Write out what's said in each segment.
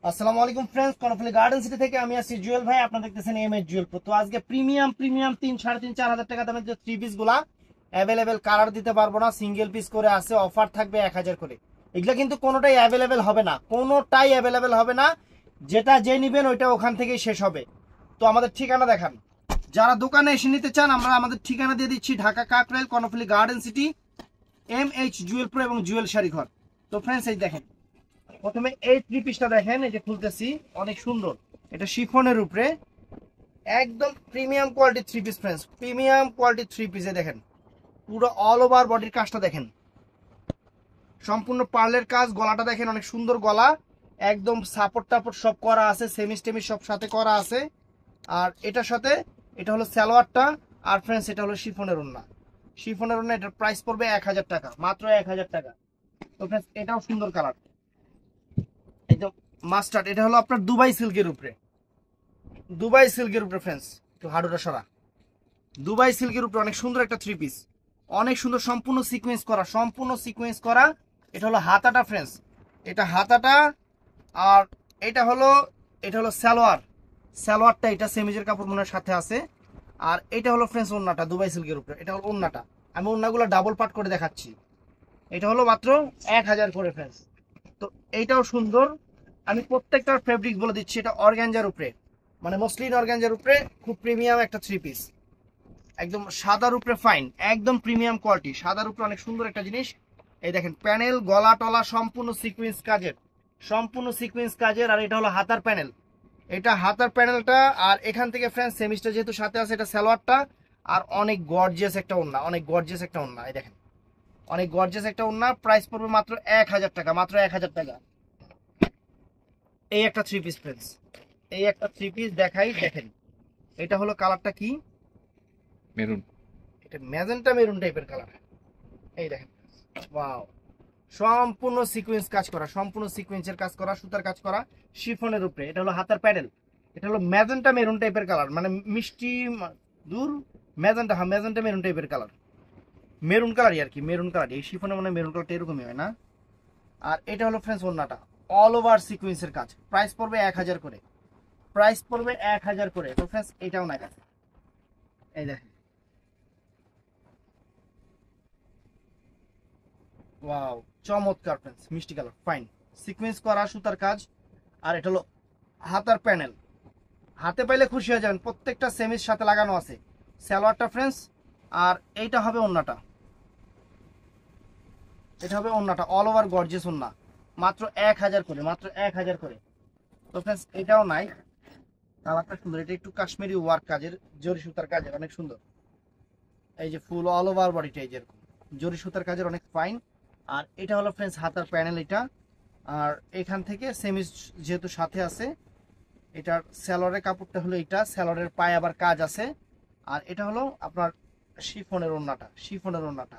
আসসালামু আলাইকুম friends, Karnaphuli garden city থেকে আমি আছি জুয়েল ভাই। আপনারা দেখতেছেন এম এস জুয়েল প্রো। তো আজকে প্রিমিয়াম 3,500-4,000 টাকা দামের যে 3 পিস গুলা অ্যাভেলেবেল কালার দিতে পারবো না, সিঙ্গেল পিস করে আছে, অফার থাকবে 1000 করে। এগুলা কিন্তু কোনোটাই অ্যাভেলেবেল হবে না, কোনোটাই অ্যাভেলেবেল হবে না। যেটা যে নিবেন ওইটা ওখান থেকেই শেষ হবে। তো আমাদের ঠিকানা দেখান, যারা দোকানে এসে নিতে চান আমরা আমাদের ঠিকানা দিয়ে দিচ্ছি, Dhaka Kakrail Karnaphuli garden city, M H Jewel pro এবং জুয়েল শাড়ি ঘর। তো ফ্রেন্ডস এই দেখেন, প্রথমে এই 3 পিসটা দেখেন, এই যে খুলতেছি, অনেক সুন্দর। এটা শিফনের উপরে একদম premium quality 3 piece friends, premium quality 3 পিসে দেখেন পুরো অল ওভার বডির কাজটা দেখেন, সম্পূর্ণ পার্লের কাজ। গলাটা দেখেন অনেক সুন্দর গলা, একদম সাপোর্ট টাপোর্ট সব করা আছে, সেমিস টেমিস সব সাথে করা আছে। আর এটার সাথে এটা হলো সালোয়ারটা, আর ফ্রেন্ডস এটা হলো শিফনের ওড়না। শিফনের ওড়না, এটার প্রাইস পড়বে 1000 টাকা, মাত্র 1000 টাকা। তো ফ্রেন্ডস এটাও সুন্দর কালার, একদম মাস্টার্ড। এটা হলো আপনার দুবাই সিল্কের উপরে, দুবাই সিল্কের উপরে ফ্রেন্ডস, একটু হাডুটা সরা। দুবাই সিল্কের উপরে অনেক সুন্দর একটা 3 পিস, অনেক সুন্দর, সম্পূর্ণ সিকোয়েন্স করা, সম্পূর্ণ সিকোয়েন্স করা। এটা হলো হাতাটা ফ্রেন্ডস, এটা হাতাটা। আর এটা হলো, এটা হলো সালোয়ার, সালোয়ারটা এটা সেমিজের কাপড় মনের সাথে আছে। আর এটা হলো ফ্রেন্ডস ওন্নাটা, দুবাই সিল্কের উপরে, এটা হলো ওন্নাটা। আমি ওন্নাগুলো ডাবল পার্ট করে দেখাচ্ছি। এটা হলো মাত্র 1000 করে ফ্রেন্ডস। তো এইটাও সুন্দর। আমি প্রত্যেকটার ফেব্রিক বলে দিচ্ছি, এটা অর্গানজার উপরে, মানে মসলিন অর্গানজার উপরে, খুব প্রিমিয়াম একটা 3 পিস, একদম সাদার উপরে ফাইন, একদম প্রিমিয়াম কোয়ালিটি, সাদার উপরে অনেক সুন্দর একটা জিনিস। এই দেখেন প্যানেল, গলা টলা সম্পূর্ণ সিকোয়েন্স কাজের, সম্পূর্ণ সিকোয়েন্স কাজের। আর এটা হলো হাতার প্যানেল, এটা হাতার প্যানেলটা। আর এখান থেকে ফ্রেন্ডস সেমিস্টার যেহেতু সাথে আছে, এটা সালোয়ারটা। আর অনেক গর্জিয়াস একটা ওড়না, অনেক গর্জিয়াস একটা ওড়না, এই দেখেন অনেক গর্জিয়াস একটা ওড়না। প্রাইস পড়বে মাত্র 1000 টাকা, মাত্র 1000 টাকা। এই একটা 3 পিস ফ্রেন্ডস, এই একটা 3 পিস দেখাই, দেখেন এটা হলো কালারটা কি, মেরুন। এটা ম্যাজেন্টা মেরুন টাইপের কালার। এই দেখেন, ওয়াও, সম্পূর্ণ সিকোয়েন্স কাজ করা, সম্পূর্ণ সিকোয়েন্সের কাজ করা, সুতার কাজ করা, শিফনের উপরে। এটা হলো হাতার প্যাডেল, এটা হলো ম্যাজেন্টা মেরুন টাইপের কালার, মানে মিষ্টি দূর ম্যাজেন্টা, হ্যাঁ ম্যাজেন্টা মেরুন টাইপের কালার, মেরুন কালারই আর কি, মেরুন কালার। এই শিফনে মানে মেরুন কালারটা এরকমই হয় না। আর এটা হলো ফ্রেন্ডস ওন্নাটা, অল ওভার সিকোয়েন্সের কাজ। প্রাইস পড়বে 1000 করে, প্রাইস পড়বে 1000 করে। তো ফ্রেন্ডস এটাও নাই কাছে, এই দেখেন, ওয়াও, চমৎকার ফ্রেন্ডস, মিষ্টি কালার, ফাইন সিকোয়েন্স করা সুতার কাজ। আর এটা হলো হাতার প্যানেল, হাতে পাইলে খুশি হয়ে যাবেন, প্রত্যেকটা সেমির সাথে লাগানো আছে সালোয়ারটা ফ্রেন্ডস। আর এইটা হবে ওন্নাটা, এটা হবে ওন্নাটা, অল ওভার গর্জিয়াস ওন্না, মাত্র 1000 করে, মাত্র 1000 করে। তো ফ্রেন্ডস এটাও নাই, কালারটা সুন্দর, এটা একটু কাশ্মীরি ওয়ার্ক কাজের, জরি সুতার কাজের, অনেক সুন্দর। এই যে ফুল অল ওভার বডিটা এই যেরকম জরি সুতার কাজের, অনেক ফাইন। আর এটা হলো ফ্রেন্ডস হাতার প্যানেল এটা। আর এখান থেকে সেমিস যেহেতু সাথে আছে, এটার স্যালোয়ারের কাপড়টা হলো এটা, স্যালোয়ারের পায়ে আবার কাজ আছে। আর এটা হলো আপনার শিফনের ওড়নাটা, শিফনের ওড়নাটা।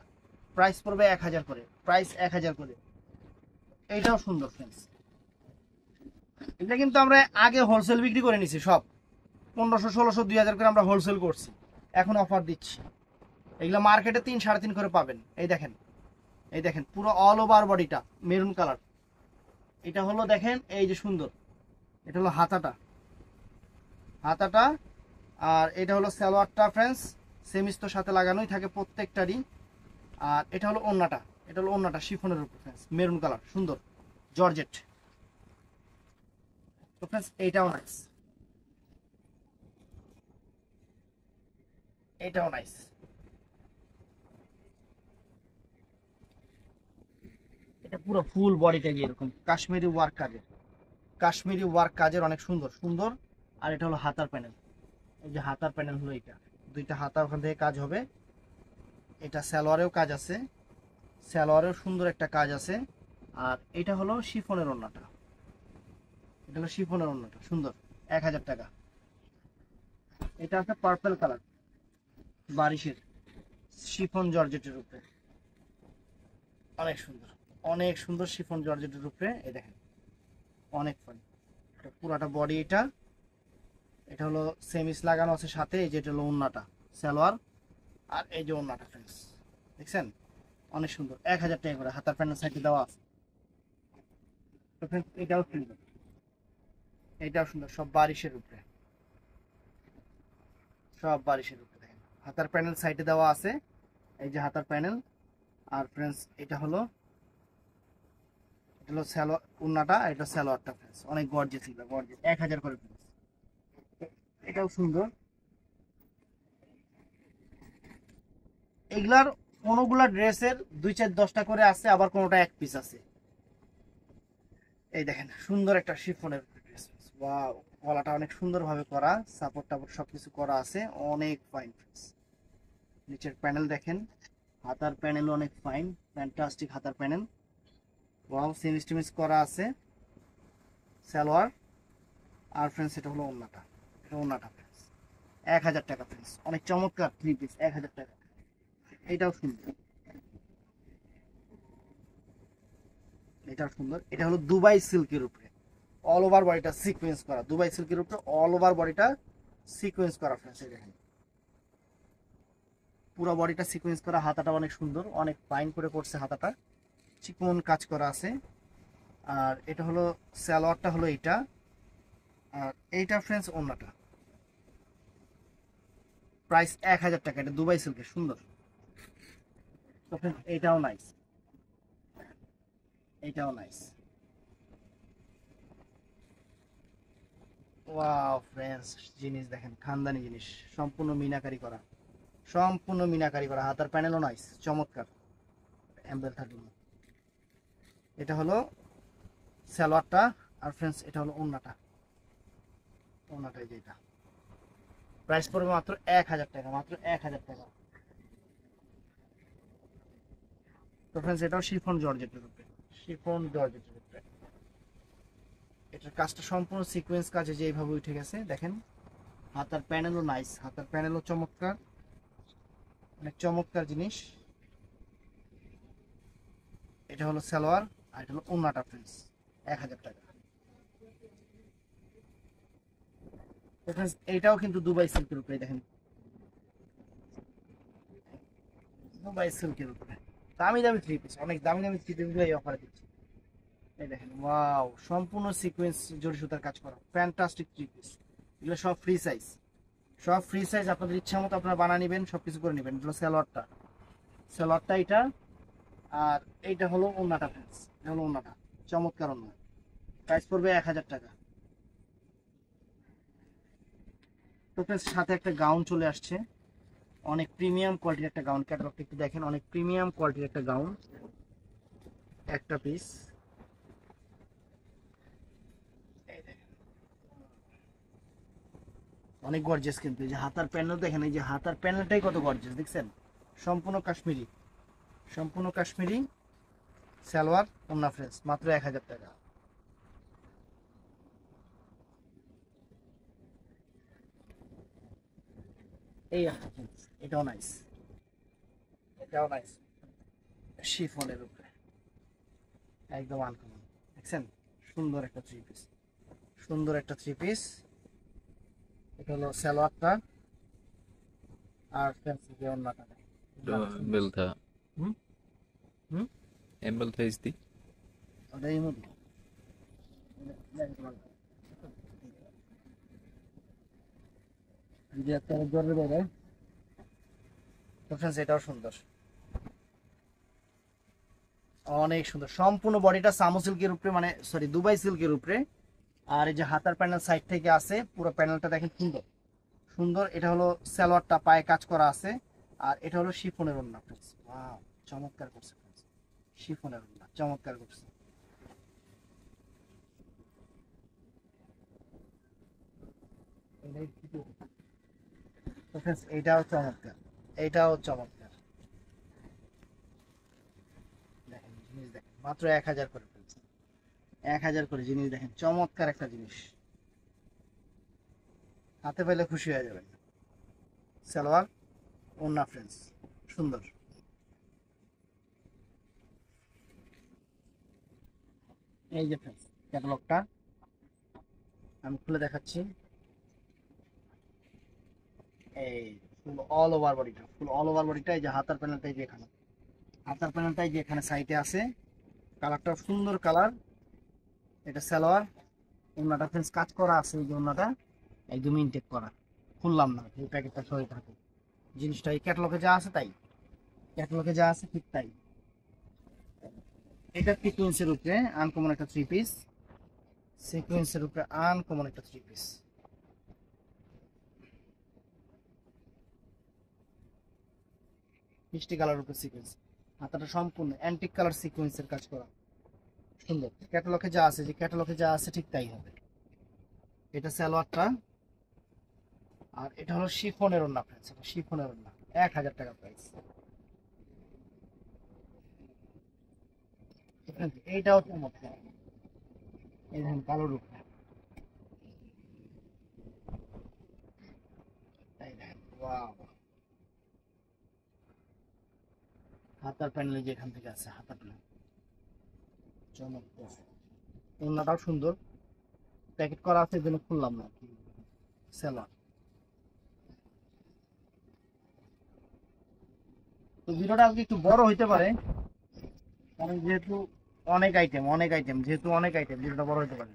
প্রাইস পড়বে 1000 করে, প্রাইস 1000 করে। এইটাও সুন্দর ফ্রেন্ডস, এটা কিন্তু আমরা আগে হোলসেল বিক্রি করে নিছি সব, 1500, 1600, 2000 করে আমরা হোলসেল করছি, এখন অফার দিচ্ছি। এগুলো মার্কেটে 3, 3.5 করে পাবেন। এই দেখেন, এই দেখেন পুরো অল ওভার বডিটা মেরুন কালার। এটা হলো দেখেন, এই যে সুন্দর, এটা হলো হাতাটা, হাতাটা। আর এটা হলো সালোয়ারটা ফ্রেন্ডস, সেমিস তো সাথে লাগানোই থাকে প্রত্যেকটারই। আর এটা হলো ওন্নাটা, এটা হলো ওন্নাটা শিফনের উপর ফ্রেন্ডস, মেরুন কালার, সুন্দর জর্জেট। তো ফ্রেন্ডস এইটাও নাইস, এটাও নাইস। এটা পুরো ফুল বডিটা এরকম কাশ্মীরি ওয়ার্ক কাজের, কাশ্মীরি ওয়ার্ক কাজের, অনেক সুন্দর সুন্দর। আর এটা হলো হাতার প্যানেল, এই যে হাতার প্যানেল হলো এটা, দুইটা হাতা ওখান থেকে কাজ হবে। এটা সালোয়ারেও কাজ আছে, সালোয়ারেও সুন্দর একটা কাজ আছে। আর এটা হলো শিফনের ওড়নাটা, এটা হলো শিফনের ওড়নাটা, সুন্দর, 1000 টাকা। এটা আছে পার্পল কালার, বারিশের শিফন জর্জেটের উপরে, অনেক সুন্দর, অনেক সুন্দর শিফন জর্জেটের উপরে। এই দেখেন অনেক ফান, পুরাটা বডি এটা। এটা হলো সেমিস লাগানো আছে সাথে, এই যে এটা হলো ওন্নাটা, সালোয়ার। আর এই যে ওন্নাটা ফ্রেন্ডস, দেখছেন অনেক সুন্দর, 1000 টাকা করে হাতার প্যান্টের সাইডে দেওয়া আছে। তো ফ্রেন্ডস এটাও সুন্দর, এটাও সুন্দর, সব বারিশের উপরে, সব বারিশের উপরে দেখেন। হাতার প্যানেল সাইডে দেওয়া আছে, এই যে হাতার প্যানেল। আর ফ্রেন্ডস এটা হলো সালোয়ার, উন্নাটা, এটা সালোয়ারটা ফ্রেন্ডস, অনেক গর্জিয়াস, এগুলো গর্জিয়াস, 1000 করে ফ্রেন্ডস। এটাও সুন্দর। এগুলার কোনগুলা ড্রেসের 2-4-10টা করে আছে, আবার কোনটা এক পিস আছে। এই দেখেন সুন্দর একটা শিফনের ড্রেস, ওয়াও, গলাটা অনেক সুন্দর ভাবে করা, সাপোর্ট টাপোর্ট সবকিছু করা আছে, অনেক ফাইন ফ্রেন্ডস। নিচের প্যানেল দেখেন, হাতার প্যানেল অনেক ফাইন, ফ্যান্টাস্টিক হাতার প্যানেল, ওয়াও, সিমিস টিমিস করা আছে সালোয়ার। আর ফ্রেন্ডস এটা হলো ওন্নাটা, এটা ওন্নাটা ফ্রেন্ডস, 1000 টাকা ফ্রেন্ডস, অনেক চমৎকার 3 পিস, 1000 টাকা। এটাও সুন্দর, এটাও সুন্দর। এটা হলো দুবাই সিল্কের উপরে, অল ওভার বডিটা সিকোয়েন্স করা, দুবাই সিল্কের উপরে অল ওভার বডিটা সিকোয়েন্স করা ফ্রেন্ডস। এই দেখেন পুরো বডিটা সিকোয়েন্স করা, হাতাটা অনেক সুন্দর, অনেক ফাইন করে করছে হাতাটা, চিকন কাজ করা আছে। আর এটা হলো সালোয়ারটা হলো এইটা, আর এইটা ফ্রেন্ডস ওন্নাটা, প্রাইস 1000 টাকা। এটা দুবাই সিল্কের, সুন্দর। তো ফ্রেন্ডস এইটাও নাইস, এইটাও নাইস, ওয়াও ফ্রেন্ডস, জিনিস দেখেন, খানদানি জিনিস, সম্পূর্ণ মিনাকারি করা, সম্পূর্ণ মিনাকারি করা, হাতার প্যানেলও নাইস, চমৎকার, এমবেল থাকবে। এটা হলো সালোয়ারটা। আর ফ্রেন্ডস এটা হলো ওন্নাটা, ওন্নাটাই যেটা, প্রাইস পড়বে মাত্র 1000 টাকা, মাত্র 1000 টাকা। তো ফ্রেন্ডস এটাও শিফন জর্জেটের উপরে, শিফন জর্জেটের উপরে, এটার কাজটা সম্পূর্ণ সিকোয়েন্স কাজে যেভাবে উঠে গেছে দেখেন। হাতার প্যানেলও নাইস, হাতার প্যানেলও চমৎকার, অনেক চমৎকার জিনিস। এটা হলো সালোয়ার, আর এটা হলো ওন্নাটা ফ্রেন্ডস, 1000 টাকা। তো ফ্রেন্ডস এইটাও কিন্তু দুবাই সিল্কের উপরে, দেখেন দুবাই সিল্কের উপরে, দামি দামি 3 পিস, অনেক দামি দামি 3 পিস গুলো এই অফারে দিচ্ছে। এই দেখেন, ওয়াও, সম্পূর্ণ সিকোয়েন্স জরি সুতার কাজ করা, ফ্যান্টাস্টিক 3 পিস। এগুলো সব ফ্রি সাইজ, সব ফ্রি সাইজ, আপনাদের ইচ্ছা মতো আপনারা বানিয়ে নেবেন, সবকিছু করে নেবেন। এটা হলো সালোয়ারটা, সালোয়ারটা এটা। আর এইটা হলো ওন্নাটা ফ্রেন্ডস, এটা হলো ওন্নাটা, চমৎকার ওন্না, প্রাইস পড়বে 1000 টাকা। তো ফ্রেন্ডস সাথে একটা গাউন চলে আসছে, অনেক প্রিমিয়াম কোয়ালিটির একটা গাউন, ক্যাটালগটা একটু দেখেন, অনেক প্রিমিয়াম কোয়ালিটির একটা গাউন, একটা পিস। অনেক গর্জিয়াস কিন্তু, এই যে হাতার প্যানেল দেখেন, এই যে হাতার প্যানেলটাই কত গর্জিয়াস দেখছেন, সম্পূর্ণ কাশ্মীরি, সম্পূর্ণ কাশ্মীরি সালোয়ার, ওন্না ফ্রেন্ডস, মাত্র 1000 টাকা। এই একটা friends, এটাও নাইস, এটাও নাইস, শিফনের উপরে একদম আনকমন, দেখছেন, সুন্দর একটা 3 পিস, সুন্দর একটা 3 পিস। এটা হলো সালোয়ারটা, আর ফ্রেন্ডস যে ওন্নাটা, Bill the hmm hmm, Embel is the ওটাই মধ্যে যদি একটা জোরে বেরোয়। তো ফ্রেন্ডস এটাও সুন্দর, অনেক সুন্দর, সম্পূর্ণ বডিটা সামো সিল্কের উপরে, মানে সরি দুবাই সিল্কের উপরে। আর এই যে হাতার প্যানেল সাইড থেকে আছে, পুরো প্যানেলটা দেখেন সুন্দর সুন্দর। এটা হলো সালোয়ারটা, পায়ে কাজ করা আছে। আর এটা হলো শিফনের ওন্না ফ্রেন্ডস, ওয়াও, চমৎকার করছে ফ্রেন্ডস, শিফনের ওন্না চমৎকার করছে। তো ফ্রেন্ডস এটাও চমৎকার, এটাও চমৎকার, দেখেন জিনিস দেখেন, মাত্র 1000 করে ফ্রেন্ডস, 1000 করে জিনিস দেখেন, চমৎকার একটা জিনিস, হাতে পেলে খুশি হয়ে যাবেন। সালোয়ার, ওন্না ফ্রেন্ডস, সুন্দর। এই যে ফ্রেন্ডস ক্যাটালগটা আমি খুলে দেখাচ্ছি, এই ফুল অল ওভার বডিটা, ফুল অল ওভার বডিটা। এই যে হাতার প্যানেলটাই যে এখানে, হাতার প্যানেলটাই যে এখানে সাইডে আছে, কালারটা সুন্দর কালার। এটা সালোয়ার, ওনাটা ফ্রেন্ডস কাজ করা আছে, এই যে ওনাটা একদম ইনটেক করা, খুললাম না, এই প্যাকেটটা সরে থাকে। জিনিসটা এই ক্যাটালগে যা আছে তাই, ক্যাটালগে যা আছে ঠিক তাই। এটা সিকোয়েন্সের উপরে আনকমন একটা থ্রি পিস, সিকোয়েন্সের উপরে আনকমন একটা থ্রি পিস। মিষ্টি কালার উপরে সিকোয়েন্স, হাতাটা সম্পূর্ণ অ্যান্টিক কালার সিকোয়েন্সের কাজ করা, সুন্দর। ক্যাটালগে যা আছে, যে ক্যাটালগে যা আছে ঠিক তাই হবে। এটা সালোয়ারটা, আর এটা হলো শিফনের ওড়না ফ্রেন্ডস, শিফনের ওড়না, 1000 টাকা প্রাইস। এইটাও চমৎকার, এই দেখেন কালোর উপরে, এই দেখেন ওয়াও। হাতার প্যানেলে যে এখান থেকে আছে, হাতার প্যানেল চমৎকার, ওড়নাটাও সুন্দর, প্যাকেট করা আছে, এই জন্য খুললাম না। সালোয়ার, তো ভিডিওটা আজকে একটু বড় হইতে পারে, কারণ যেহেতু অনেক আইটেম ভিডিওটা বড় হইতে পারে।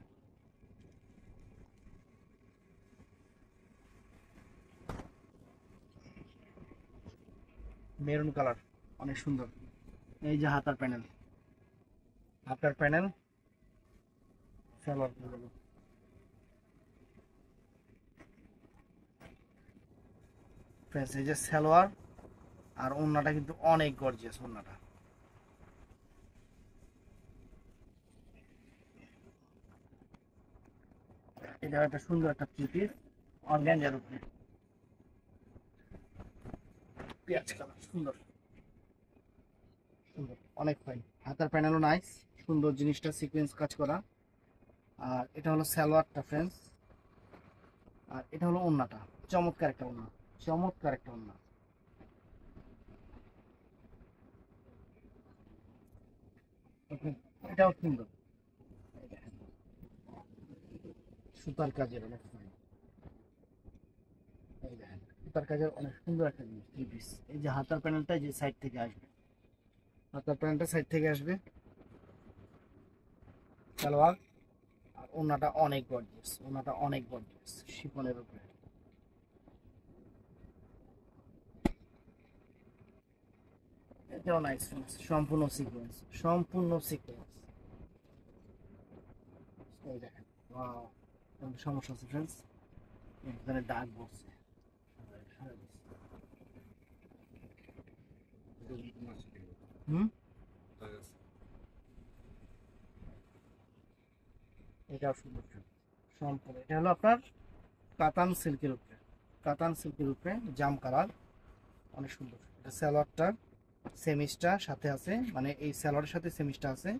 মেরুন কালার অনেক সুন্দর, এই যে হাতার প্যানেল, হাতার প্যানেল সালোয়ার, ফ্রেন্ডস এই যে সালোয়ার, আর ওড়নাটা কিন্তু অনেক গর্জিয়াস ওড়নাটা। এটা একটা সুন্দর একটা থ্রি পিস অর্গানজার উপরে, পেঁয়াজ কালার, সুন্দর সুন্দর, অনেক ফাইন। হাতার প্যানেলও নাইস, সুন্দর, জিনিসটা সিকোয়েন্স কাজ করা। আর এটা হলো সালোয়ারটা ফ্রেন্ডস, আর এটা হলো ওড়নাটা, চমৎকার একটা ওড়না, চমৎকার একটা ওড়না। এটাও সুন্দর, সুতার কাজের অনেক fine। এই দেখেন সুতার কাজের অনেক সুন্দর একটা জিনিস থ্রি পিস। এই যে হাতার প্যানেলটা যে সাইড থেকে আসবে, হাতার প্যানেলটা সাইড থেকে আসবে, সালোয়ার, আর ওড়নাটা অনেক গর্জিয়াস, ওড়নাটা অনেক গর্জিয়াস শিফনের উপরে। এটাও নাইস, সম্পূর্ণ সিকোয়েন্স, সম্পূর্ণ সিকোয়েন্স। এই দেখেন ওয়াও, সমস্যা আছে ফ্রেন্ডস, এখানে দাগ বসছে। হুম, এটাও সুন্দর, সম্পূর্ণ। এটা হলো আপনার কাতান সিল্কের উপরে, কাতান সিল্কের উপরে জাম কালার, অনেক সুন্দর। এটা সালোয়ারটা সেমিসটা সাথে আছে, মানে এই সালোয়ারের সাথে সেমিসটা আছে।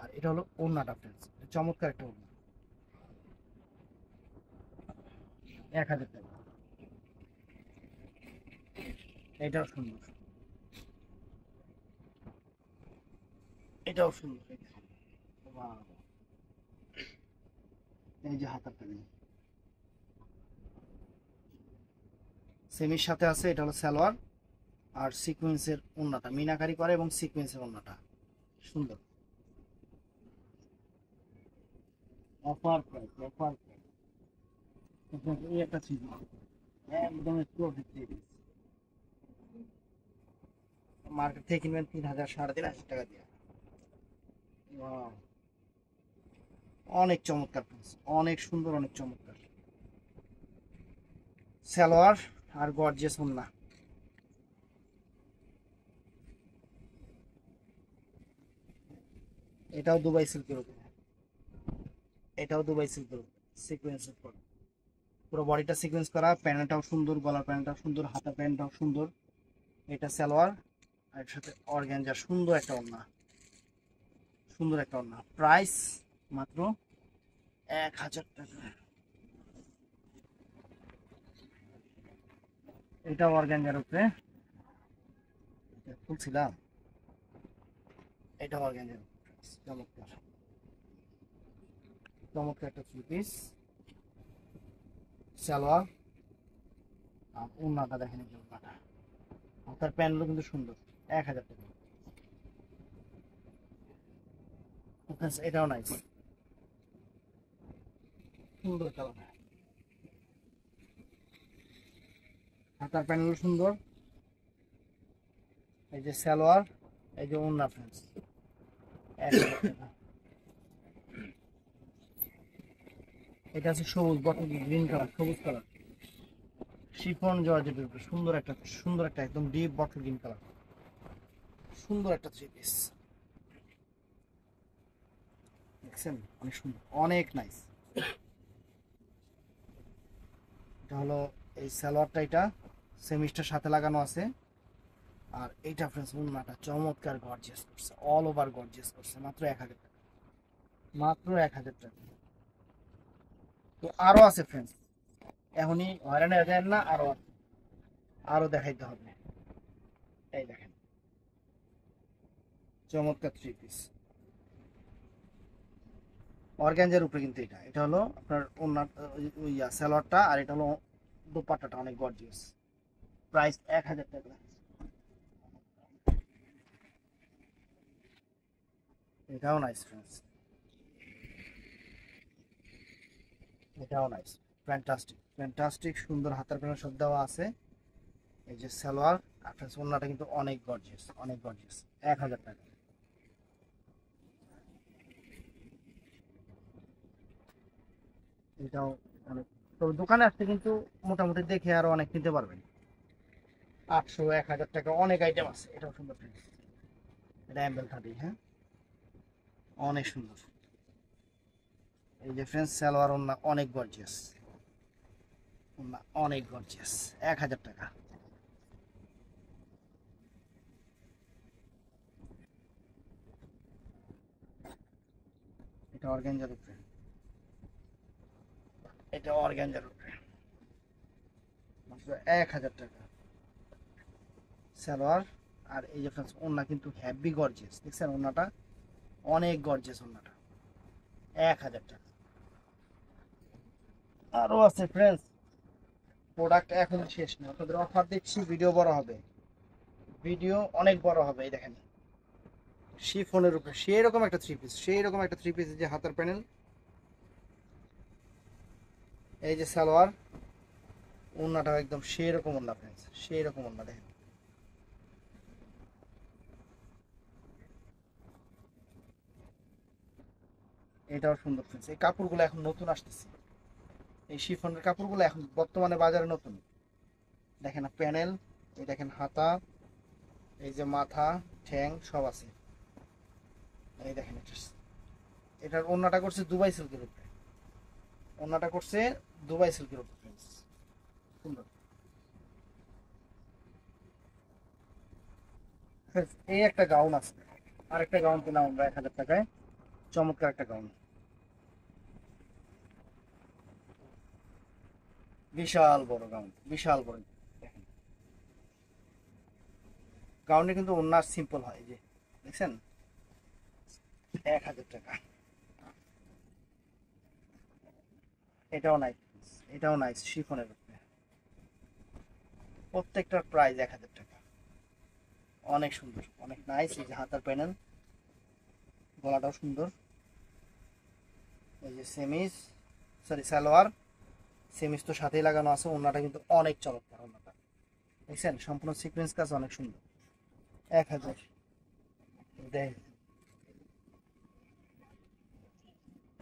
আর এটা হলো ওড়নাটা ফ্রেন্ডস, চমৎকার একটা ওড়না, 1000 টাকা। এটাও সুন্দর, এটাও সুন্দর। Wow! এই যে হাতার প্যানেল সেমির সাথে আছে, এটা হলো সালোয়ার, আর সিকোয়েন্সের ওড়নাটা মিনাকারি করে, এবং সিকোয়েন্সের ওড়নাটা সুন্দর। অফার প্রাইস, অফার প্রাইস, এই একটা ছিল একদম প্রফিট দিয়ে, মার্কেট থেকে কিনবেন 3000 3500 টাকা দিয়ে। Wow! অনেক চমৎকার পিস, অনেক সুন্দর, অনেক চমৎকার সালোয়ার, আর গর্জিয়াস ওড়না। এটাও দুবাই সিল্কের উপরে, এটাও দুবাই সিল্কের উপরে সিকোয়েন্সের উপর, পুরো বডিটা সিকোয়েন্স করা, প্যানেলটাও সুন্দর, গলার প্যানেলটাও সুন্দর, হাতা প্যানেলটাও সুন্দর। এটা সালোয়ার, আর এর সাথে অর্গানজার সুন্দর একটা ওড়না, সুন্দর একটা ওড়না। প্রাইস মাত্র 1000 টাকা। এটা অর্গানজার উপরে, এটা খুলছিলাম, এটা অর্গানজার উপরে, চমৎকার, চমৎকার একটা থ্রি পিস সালোয়ার, আর ওড়নাটা দেখেন, এই যে ওড়নাটা, হাতার প্যানেলও কিন্তু সুন্দর, 1000 টাকা। এটাও নাইস, সুন্দর কালার, হাতার প্যানেল সুন্দর। এই যে সালোয়ার, এই যে ওড়না ফ্রেন্ডস। এটা আছে সবুজ বটল গ্রিন কালার, সবুজ কালার শিফন জর্জেটের উপরে সুন্দর একটা একদম ডিপ বটল গ্রিন কালার, সুন্দর একটা থ্রি পিস। দেখছেন অনেক সুন্দর, অনেক নাইস। এটা হলো এই সালোয়ারটা, এটা সেমিস্টার সাথে লাগানো আছে। আর এইটা ফ্রেন্ডস ওড়নাটা চমৎকার গর্জিয়াস করছে, অল ওভার গর্জিয়াস করছে, মাত্র 1000 টাকা, মাত্র 1000 টাকা। তো আরো আছে ফ্রেন্ডস, এখনই হয়রানি হয়ে যায় না, আরো আছে, আরো দেখাইতে হবে। এই দেখেন চমৎকার থ্রি পিস অর্গানজার উপরে, কিন্তু এটা হলো আপনার ওড়না সালোয়ারটা, আর এটা হলো দোপাট্টাটা অনেক গর্জিয়াস। প্রাইস 1000 টাকা। এটাও নাইস ফ্রেন্ডস, এটাও নাইস, ফ্যান্টাস্টিক ফ্যান্টাস্টিক, সুন্দর হাতার প্যানেল সব দেওয়া আছে। এই যে সালোয়ার আর ওড়নাটা কিন্তু অনেক গর্জিয়াস, অনেক গর্জিয়াস, 1000 টাকা। এটাও অনেক, তো দোকানে আসতে কিন্তু মোটামুটি দেখে আরো অনেক নিতে পারবেন। 800 1000 টাকা অনেক আইটেম আছে। এটাও সুন্দর ফ্রেন্ডস, এটা অ্যাম্বেল 30, হ্যাঁ অনেক সুন্দর। এই যে ফ্রেন্ডস সালোয়ার ওড়না অনেক গর্জিয়াস, ওড়না অনেক গর্জিয়াস, 1000 টাকা। এটা অর্গানজার উপরে, এটা অর্গানজার উপরে, মাত্র 1000 টাকা সালোয়ার। আর এই যে ফ্রেন্ডস ওড়না কিন্তু হেভি গর্জিয়াস, দেখছেন ওড়নাটা অনেক গর্জিয়াস, ওড়নাটা 1000 টাকা। আরো আছে ফ্রেন্ডস, প্রোডাক্ট এখন শেষ না, আপনাদের অফার দিচ্ছি, ভিডিও বড় হবে, ভিডিও অনেক বড় হবে। এই দেখেন শিফনের উপরে সেই রকম একটা থ্রি পিস, সেই রকম একটা থ্রি পিস, যে হাতার প্যানেল, এই যে সালোয়ার, ওড়নাটা একদম সেই রকম ওড়না ফ্রেন্ডস, সেই রকম ওড়না দেখেন। এটাও সুন্দর ফ্রেন্ডস, এই কাপড়গুলো এখন নতুন আসতেছে, এই শিফনের কাপড়গুলো এখন বর্তমানে বাজারে নতুন। দেখেন না প্যানেল, এই দেখেন হাতা, এই যে মাথা ঠ্যাং সব আছে। এই দেখেন এটার ওড়নাটা করছে দুবাই সিল্কের উপরে, ওড়নাটা করছে দুবাই সিল্কের উপরে ফ্রেন্ডস, সুন্দর। Friends, এই একটা গাউন আছে, আর একটা গাউন কিনা আমরা 1000 টাকায়, চমৎকার একটা গাউন, বিশাল বড় গাউন, বিশাল বড়। দেখেন গাউনে কিন্তু ওড়না সিম্পল হয়, এই যে দেখছেন, 1000 টাকা। এটাও নাইস, এটাও নাইস শিফনের উপরে, প্রত্যেকটার প্রাইস 1000 টাকা, অনেক সুন্দর, অনেক নাইস। এই যে হাতার প্যানেল, গলাটাও সুন্দর। এই যে সেমিস, সরি সালোয়ার, সেমিস তো সাথেই লাগানো আছে। ওড়নাটা কিন্তু অনেক চমৎকার, ওড়নাটা দেখছেন সম্পূর্ণ সিকোয়েন্স কাজ, অনেক সুন্দর, 1000। দেখ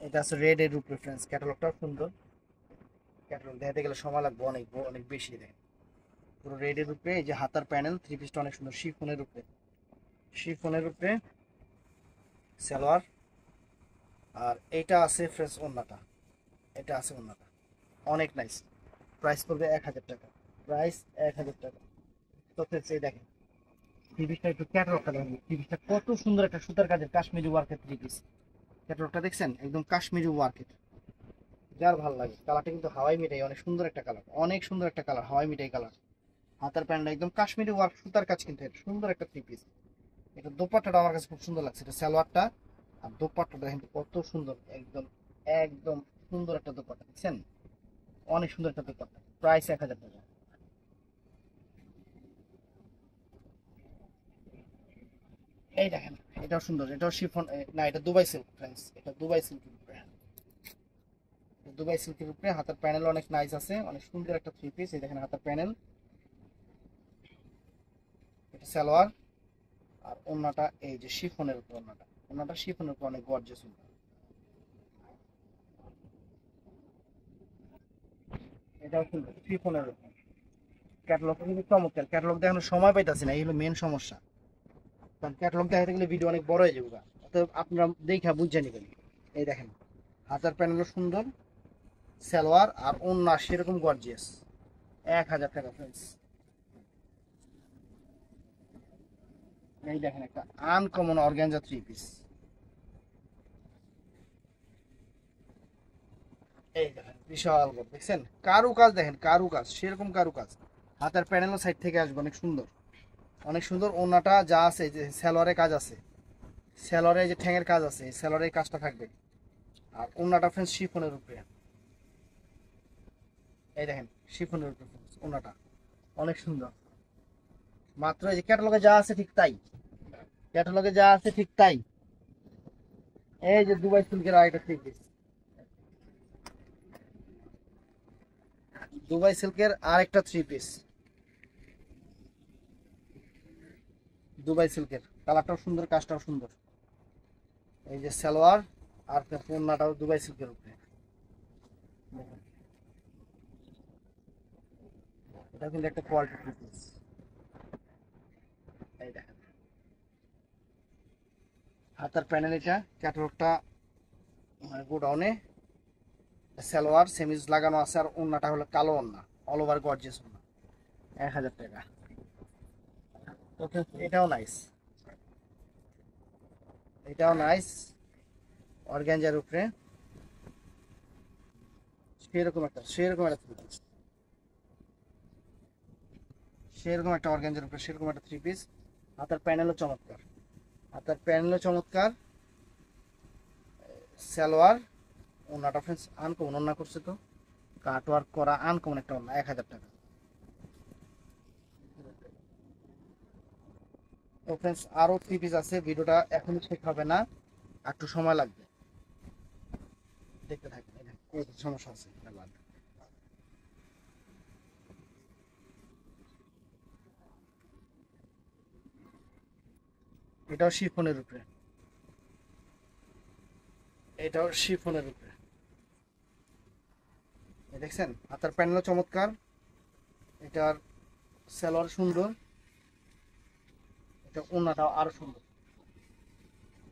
এটা আছে রেড এর উপরে ফ্রেন্ডস, ক্যাটালগটাও সুন্দর, ক্যাটালগ দেখাতে গেলে সময় লাগবে অনেক, অনেক বেশি। দেখেন পুরো রেড এর উপরে, এই যে হাতার প্যানেল, থ্রি পিসটা অনেক সুন্দর, শিফনের উপরে, শিফনের উপরে সালোয়ার। আর এইটা আছে ফ্রেশ ওড়নাটা, এটা আছে ওড়নাটা অনেক নাইস। প্রাইস পড়বে 1000 টাকা, প্রাইস 1000 টাকা। তো ফ্রেন্ডস এই দেখেন থ্রি পিসটা, একটু ক্যাটালগটা দেখেন, থ্রি পিসটা কত সুন্দর, একটা সুতার কাজের কাশ্মীরি ওয়ার্কের থ্রি পিস। ক্যাটালগটা দেখছেন একদম কাশ্মীরি ওয়ার্কের, যার ভালো লাগে। কালারটা কিন্তু হাওয়াই মিঠাই, অনেক সুন্দর একটা কালার, অনেক সুন্দর একটা কালার, হাওয়াই মিঠাই কালার। হাতার প্যান্টটা একদম কাশ্মীরি ওয়ার্ক, সুতার কাজ, কিন্তু এটা সুন্দর একটা থ্রি পিস। এটা দোপাট্টাটা আমার কাছে খুব সুন্দর লাগছে, এটা সালোয়ারটা আর দোপাট্টাটা কিন্তু কত সুন্দর, একদম একদম সুন্দর একটা দোপাট্টা, দেখছেন অনেক সুন্দর একটা দোপাট্টা। প্রাইস 1000 টাকা। এই দেখেন এটাও সুন্দর, এটাও শিফন, না এটা দুবাই সিল্ক ফ্রেন্ডস, এটা দুবাই সিল্ক। দুবাই সিল্কের উপরে হাতের প্যানেল অনেক নাইস আছে, অনেক সুন্দর একটা থ্রি পিস। এই দেখেন হাতের প্যানেল, এটা সালোয়ার, আর ওন্নাটা এই যে শিফনের উপর ওন্নাটা, ওন্নাটা শিফনের উপর অনেক গর্জিয়াস। এটাও কিন্তু শিফনের উপর, ক্যাটালগ কিন্তু চমৎকার। ক্যাটালগ দেখানোর সময় পাইতাছি না, এই হলো মেন সমস্যা, কারণ ক্যাটালগ দেখাতে গেলে ভিডিও অনেক বড় হয়ে যাবে, অতএব আপনারা দেখা বুঝে নেবেন। এই দেখেন হাতার প্যানেলও সুন্দর, সালোয়ার আর ওন্না সেরকম গর্জিয়াস। 1000 টাকা ফ্রেন্ডস। এই দেখেন একটা আনকমন অর্গানজা থ্রি পিস। এই দেখেন বিশাল বড়, দেখছেন কারু কাজ, দেখেন কারু কাজ, সেরকম কারু কাজ। হাতের প্যানেলও সাইড থেকে আসবে অনেক সুন্দর, অনেক সুন্দর। ওন্নাটা যা আছে, যে সালোয়ারের কাজ আছে, সালোয়ারে যে ঠ্যাঙের কাজ আছে, সালোয়ারের কাজটা থাকবে। আর ওন্নাটা ফ্রেন্ডস শিফনের উপরে, এই দেখেন শিফনের উপরে ওন্নাটা অনেক সুন্দর। মাত্র এই যে ক্যাটালগে যা আছে ঠিক তাই, ক্যাটালগে যা আছে ঠিক তাই। এই যে দুবাই সিল্কের আরেকটা থ্রি পিস, দুবাই সিল্কের আরেকটা থ্রি পিস, দুবাই সিল্কের কালারটাও সুন্দর, কাজটাও সুন্দর। এই যে সালোয়ার আর ওন্নাটাও দুবাই সিল্কের উপরে। দেখেন, এটা কিন্তু একটা কোয়ালিটি থ্রি পিস। এই দেখেন হাতার প্যানেল, এটা ক্যাটালগটা গোডাউনে, সালোয়ার সেমিজ লাগানো আছে, আর ওন্নাটা হলো কালো ওন্না, অল ওভার গর্জিয়াস ওন্না। 1000 টাকা। ওকে, এটাও নাইস, এটাও নাইস অর্গানজার উপরে, সেরকম একটা থ্রি পিস, সেরকম একটা অর্গানজার উপরে সেরকম একটা থ্রি পিস। হাতার প্যানেলও চমৎকার, হাতার প্যানেলও চমৎকার, সালোয়ার ওন্নাটা ফ্রেন্ডস আনকমন ওন্না করছে তো, কাট ওয়ার্ক করা আনকমন একটা ওন্না। 1000 টাকা। তো ফ্রেন্ডস আরো থ্রি পিস আছে, ভিডিওটা এখনই শেষ হবে না, একটু সময় লাগবে, দেখতে থাকবেন। এই দেখেন, এই সমস্যা আছে আবার। এটাও শিফনের উপরে, এটাও শিফনের উপরে। এই দেখছেন হাতার প্যানেলও চমৎকার, এটার সালোয়ার সুন্দর, এটা ওন্নাটাও আরো সুন্দর,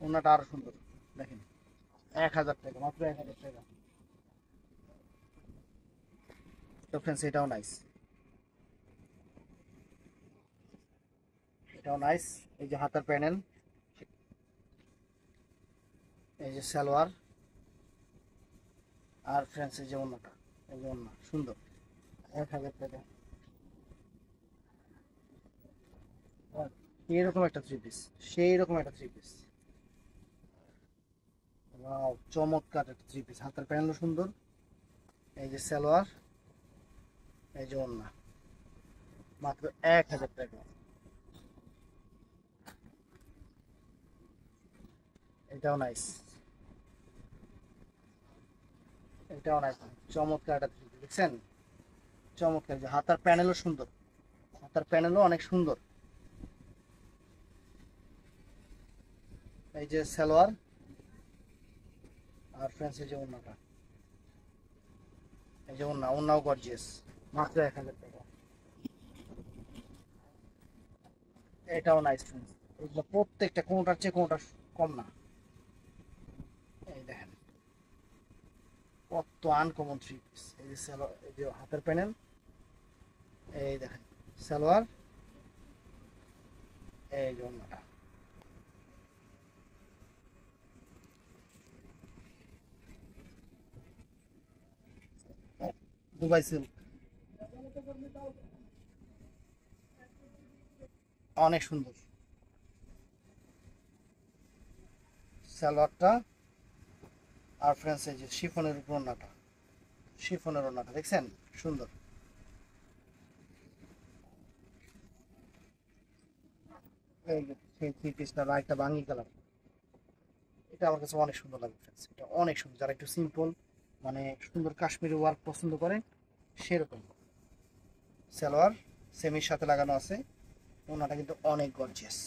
ওন্নাটা আরো সুন্দর। দেখেন 1000 টাকা, মাত্র 1000 টাকা। তো ফ্রেন্ডস এটাও নাইস, এটাও নাইস। এই যে হাতার প্যানেল, এই যে সালোয়ার, আর ফ্রেন্ডস এই যে ওন্নাটা, এই যে ওন্না সুন্দর। 1000 টাকা। এরকম একটা থ্রি পিস, সেই রকম একটা থ্রি পিস, ওয়াও চমৎকার একটা থ্রি পিস। হাতার প্যানেলও সুন্দর, এই যে সালোয়ার, এই যে ওন্না, মাত্র 1000 টাকা। এটাও নাইস, এটাও নাইস, চমৎকার একটা থ্রি পিস দেখছেন, চমৎকার। যে হাতার প্যানেলও সুন্দর, হাতার প্যানেলও অনেক সুন্দর। এই যে সালোয়ার, আর ফ্রেন্ডস এই যে ওন্নাটা, এই যে ওন্না, ওন্নাও গর্জিয়াস, মাত্র 1000 টাকা। এটাও নাইস ফ্রেন্ডস, এগুলো প্রত্যেকটা কোনোটার চেয়ে কোনোটা কম না। এই দেখেন কত আনকমন থ্রি পিস। এই যে সালোয়ার, এই যে হাতের প্যানেল, এই দেখেন সালোয়ার, এই যে ওন্নাটা। দুবাই সিল্ক অনেক সুন্দর, সালোয়ারটা আর ফ্রেন্ডস এই যে শিফনের উপর ওন্নাটা, শিফনের ওন্নাটা দেখছেন সুন্দর। এই যে সেই থ্রি পিসটা একটা বাঙ্গি কালার, এটা আমার কাছে অনেক সুন্দর লাগে ফ্রেন্ডস, এটা অনেক সুন্দর। যারা একটু সিম্পল মানে সুন্দর কাশ্মীরি ওয়ার্ক পছন্দ করেন সেরকম। সালোয়ার সেমির সাথে লাগানো আছে, ওনাটা কিন্তু অনেক গর্জিয়াস।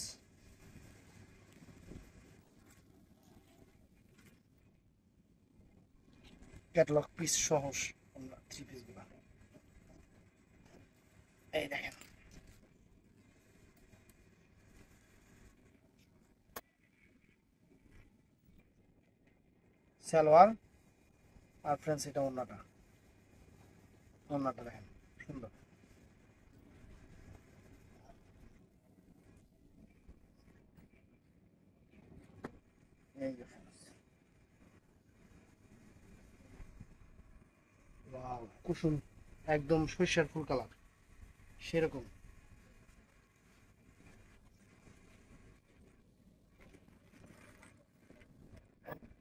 ক্যাটালগ পিস সহ থ্রি পিস গুলো এই দেখেন। সালোয়ার আর ফ্রেন্ডস এটা ওন্নাটা, ওন্নাটা দেখেন সুন্দর। এই যে friends, ওয়াও কুসুম একদম সরিষার ফুল কালার সেরকম।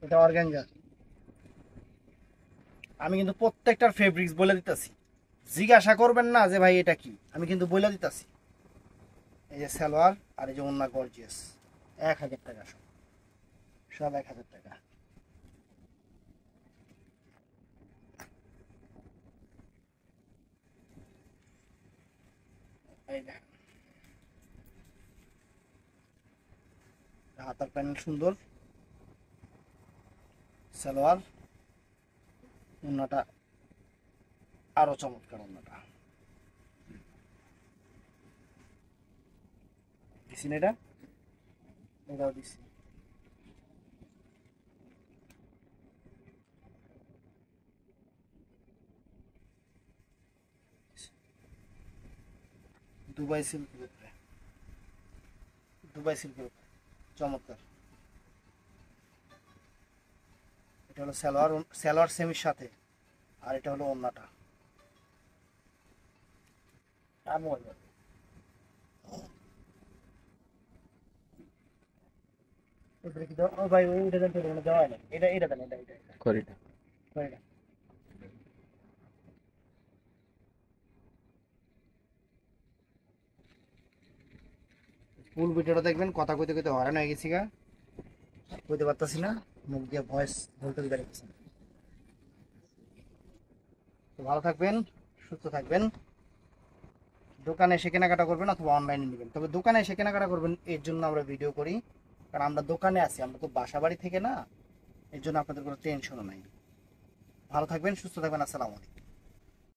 এটা অর্গানজা। আমি কিন্তু প্রত্যেকটার ফেব্রিক্স বলে দিতেছি, জিজ্ঞাসা করবেন না যে ভাই এটা কি, আমি কিন্তু বলে দিতেছি। এই যে সালোয়ার আর এই যে ওন্না গর্জিয়াস, 1000 টাকা সব, সব 1000 টাকা। এই দেখেন হাতার প্যানেল সুন্দর, সালোয়ার ওন্নাটা আরো চমৎকার। ওন্নাটা দিছি না এটা, এটাও দিছি। দুবাই সিল্কের উপরে, দুবাই সিল্কের উপরে চমৎকার। এটা হলো সালোয়ার, সালোয়ার সেমির সাথে, আর এটা হলো ওন্নাটা। ও ভাই ওইটা দেন, দেওয়া হয় না, এটা এটা দেন, এটা এটা কোয়ালিটি। এটা ফুল ভিডিওটা দেখবেন। কথা কইতে কইতে হয়রান হয়ে গেছি গা, কইতে পারতাছি না, মুখ দিয়ে ভয়েস বলতে পারতেছি না। তো ভালো থাকবেন, সুস্থ থাকবেন। দোকানে এসে কেনাকাটা করবেন অথবা অনলাইনে নেবেন, তবে দোকানে এসে কেনাকাটা করবেন, এর জন্য আমরা ভিডিও করি, কারণ আমরা দোকানে আছি, আমরা তো বাসা বাড়ি থেকে না, এর জন্য আপনাদের কোনো টেনশনও নাই। ভালো থাকবেন, সুস্থ থাকবেন, আসসালামু আলাইকুম।